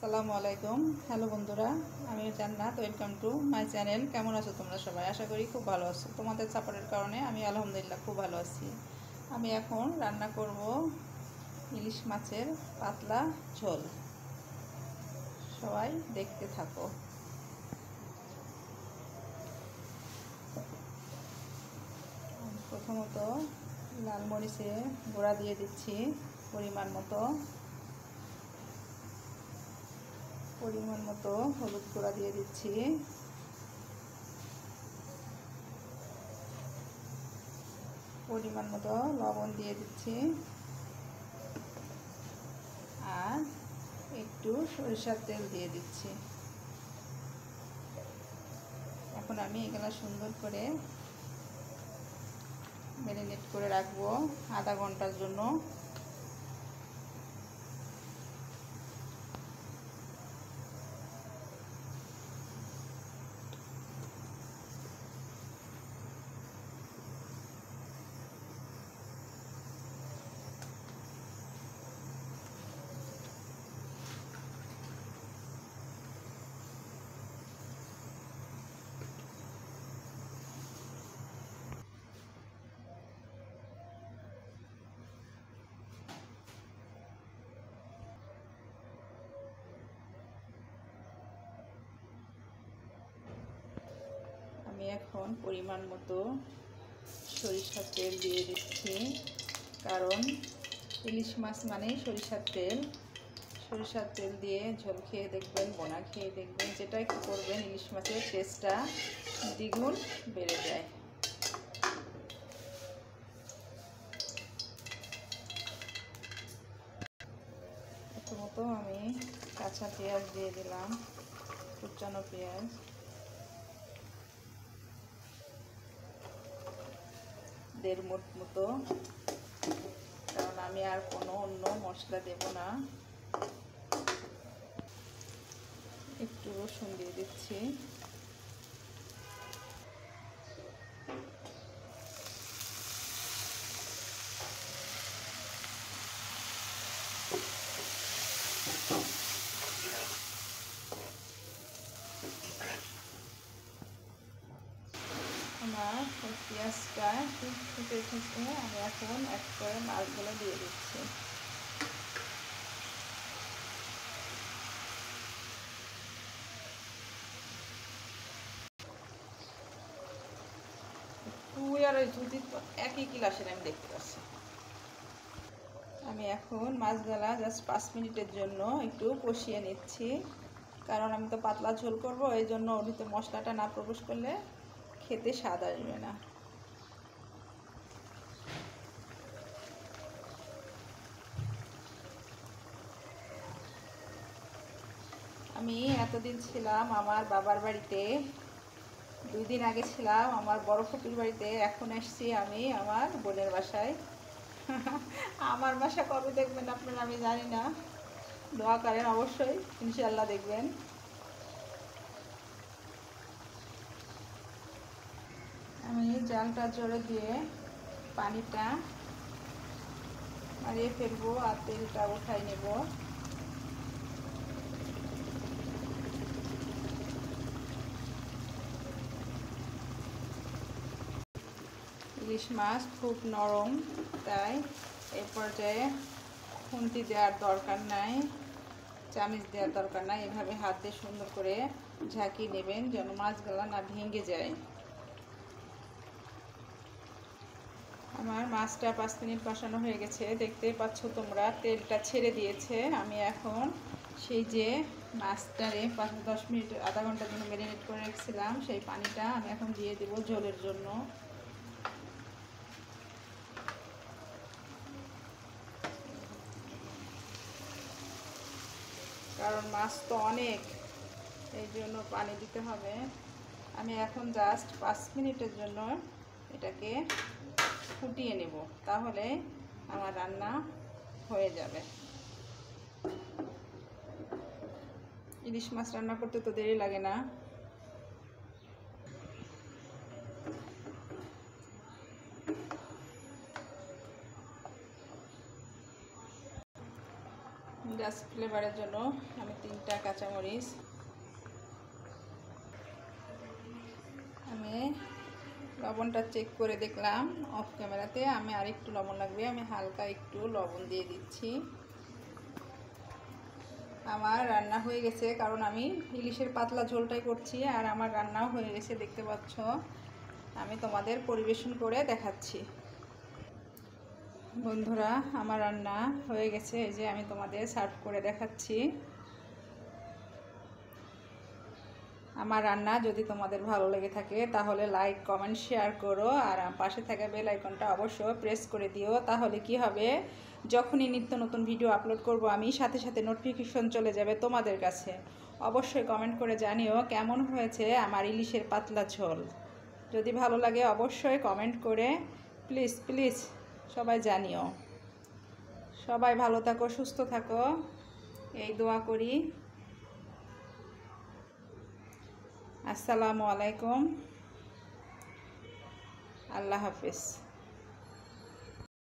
আসসালামু আলাইকুম। হ্যালো বন্ধুরা, আমি জান্নাত। Welcome to my channel. কেমন আছো তোমরা সবাই? আশা করি খুব ভালো আছো। তোমাদের সাপোর্টের কারণে আমি আলহামদুলিল্লাহ খুব ভালো আছি। আমি এখন রান্না করব ইলিশ মাছের পাতলা ঝোল। সবাই দেখতে থাকো। প্রথমত লাল মরিচে গুঁড়া দিয়ে দিচ্ছি পরিমাণ মতো হলুদ গুঁড়া দিয়ে দিচ্ছি, পরিমাণ মতো লবণ দিয়ে দিচ্ছি, আর একটু সরিষার তেল দিয়ে দিচ্ছি। এখন আমি এগুলা সুন্দর করে ম্যারিনেট করে রাখবো আধা ঘন্টার জন্য। আমি এখন পরিমাণ মতো সরিষার তেল দিয়ে দিচ্ছি, কারণ ইলিশ মাছ মানেই সরিষার তেল দিয়ে ঝোল খেয়ে দেখবেন, বোনা খেয়ে দেখবেন, যেটাই করবেন ইলিশ মাছের টেস্টটা দ্বিগুণ বেড়ে যায়। প্রথমত আমি কাঁচা পেঁয়াজ দিয়ে দিলাম, কুচানো পেঁয়াজ, দেড় মুঠ মতো, কারণ আমি আর কোনো অন্য মশলা দেব না। একটু রসুন দিয়ে দিচ্ছি, আমার পেঁয়াজটা একটু ফুটে এসেছে। আমি এখন এক করে মাছগুলো দিয়ে দিচ্ছি। তুই আর ওই যদি একই ক্লাসের আমি দেখতে পাচ্ছি। আমি এখন মাছগুলা জাস্ট 5 মিনিটের জন্য একটু কষিয়ে নিচ্ছি, কারণ আমি তো পাতলা ঝোল করব, এই জন্য ওটিতে মশলাটা না প্রবেশ করলে খেতে স্বাদ আসবে না। আমি এতদিন ছিলাম আমার বাবার বাড়িতে, 2 দিন আগে ছিলাম আমার বড় ফুপির বাড়িতে, এখন এসেছি আমি আমার বোনের বাসায়। আমার বাসা কবে দেখবেন আপনারা আমি জানি না, দোয়া করেন অবশ্যই, ইনশাআল্লাহ দেখবেন। আমি জালটা জোরে দিয়ে পানিটা মারিয়ে ফেলবো আর তেলটা উঠাই নেব। ইলিশ মাছ খুব নরম, তাই এই পর্যায়ে খুন্তি দেওয়ার দরকার নাই, চামচ দেওয়ার দরকার নাই। এভাবে হাত দিয়ে সুন্দর করে ঝাঁকিয়ে নেবেন যেন মাছগুলো না ভেঙে যায়। আমার মাছটা 5 মিনিট কষানো হয়ে গেছে, দেখতেই পাচ্ছ তোমরা, তেলটা ছেড়ে দিয়েছে। আমি এখন সেই যে মাছটারে 5-10 মিনিট আধা ঘন্টার জন্য ম্যারিনেট করে রেখেছিলাম, সেই পানিটা আমি এখন দিয়ে দেবো ঝোলের জন্য। কারণ মাছ তো অনেক, এই জন্য পানি দিতে হবে। আমি এখন জাস্ট 5 মিনিটের জন্য এটাকে ফুটিয়ে নেব, তাহলে আমার রান্না হয়ে যাবে। ইলিশ মাছ রান্না করতে তো দেরি লাগে না। জাস্ট ফ্লেভারের জন্য আমি 3টা কাঁচামরিচ। আমি লবণটা চেক করে দেখলাম অফ ক্যামেরাতে, আমি আর একটু লবণ লাগবে, আমি হালকা একটু লবণ দিয়ে দিচ্ছি। আমার রান্না হয়ে গেছে, কারণ আমি ইলিশের পাতলা ঝোলটাই করছি, আর আমার রান্নাও হয়ে গেছে দেখতে পাচ্ছ। আমি তোমাদের পরিবেশন করে দেখাচ্ছি। বন্ধুরা, আমার রান্না হয়ে গেছে, এই যে আমি তোমাদের সার্ভ করে দেখাচ্ছি। আমার রান্না যদি তোমাদের ভালো লেগে থাকে তাহলে লাইক, কমেন্ট, শেয়ার করো, আর পাশে থাকা বেল আইকনটা অবশ্যই প্রেস করে দিও। তাহলে কি হবে, যখনই নিত্য নতুন ভিডিও আপলোড করব আমি সাথে সাথে নোটিফিকেশন চলে যাবে তোমাদের কাছে। অবশ্যই কমেন্ট করে জানিও কেমন হয়েছে আমার ইলিশের পাতলা ঝোল। যদি ভালো লাগে অবশ্যই কমেন্ট করে প্লিজ প্লিজ সবাই জানিও। সবাই ভালো থাকো, সুস্থ থাকো, এই দোয়া করি। আসসালামু আলাইকুম, আল্লাহ হাফেজ।